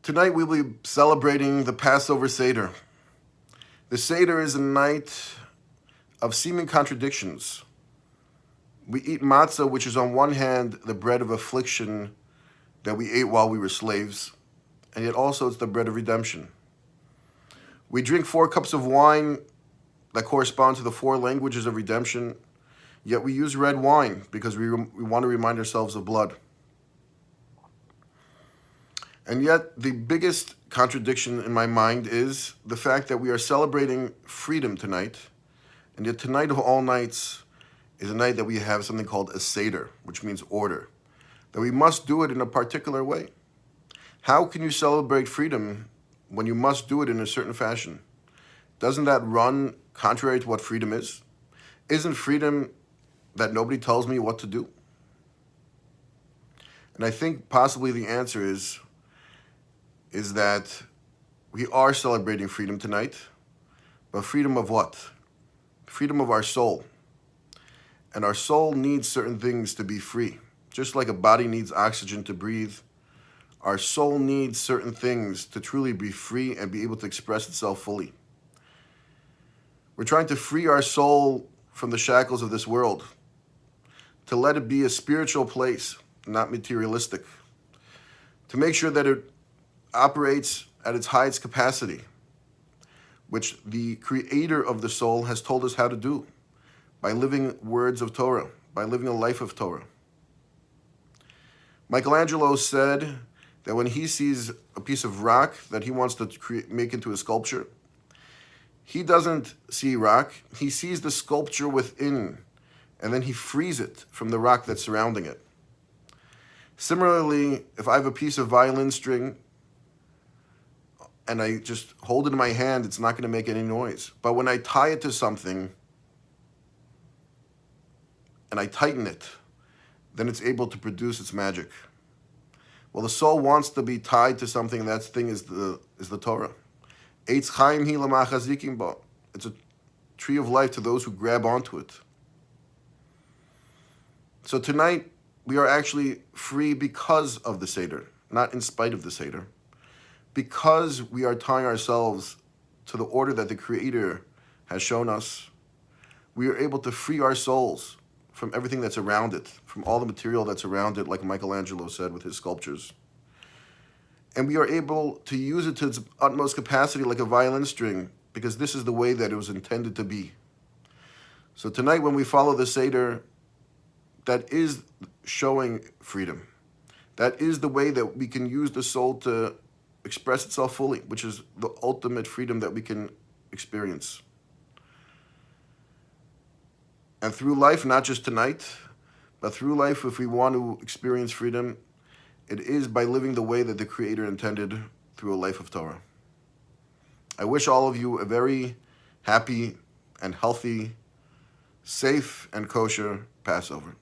Tonight we will be celebrating the Passover Seder. The Seder is a night of seeming contradictions. We eat matzah, which is on one hand the bread of affliction that we ate while we were slaves, and yet also it's the bread of redemption. We drink 4 cups of wine that correspond to the 4 languages of redemption, yet we use red wine because we want to remind ourselves of blood. And yet the biggest contradiction in my mind is the fact that we are celebrating freedom tonight, and yet tonight of all nights is a night that we have something called a Seder, which means order, that we must do it in a particular way. How can you celebrate freedom when you must do it in a certain fashion? Doesn't that run contrary to what freedom is? Isn't freedom that nobody tells me what to do? And I think possibly the answer is that we are celebrating freedom tonight, but freedom of what? Freedom of our soul. And our soul needs certain things to be free. Just like a body needs oxygen to breathe, our soul needs certain things to truly be free and be able to express itself fully. We're trying to free our soul from the shackles of this world, to let it be a spiritual place, not materialistic, to make sure that it operates at its highest capacity, which the creator of the soul has told us how to do, by living words of Torah, by living a life of Torah. Michelangelo said that when he sees a piece of rock that he wants to make into a sculpture, he doesn't see rock, he sees the sculpture within, and then he frees it from the rock that's surrounding it. Similarly, if I have a piece of violin string and I just hold it in my hand, it's not going to make any noise. But when I tie it to something and I tighten it, then it's able to produce its magic. Well, the soul wants to be tied to something, and that thing is the Torah. Eitz chaim hi lamachazikim bo. It's a tree of life to those who grab onto it. So tonight, we are actually free because of the Seder, not in spite of the Seder. Because we are tying ourselves to the order that the Creator has shown us, we are able to free our souls from everything that's around it, from all the material that's around it, like Michelangelo said with his sculptures. And we are able to use it to its utmost capacity like a violin string, because this is the way that it was intended to be. So tonight when we follow the Seder, that is showing freedom. That is the way that we can use the soul to express itself fully, which is the ultimate freedom that we can experience. And through life, not just tonight, but through life, if we want to experience freedom, it is by living the way that the Creator intended through a life of Torah. I wish all of you a very happy and healthy, safe and kosher Passover.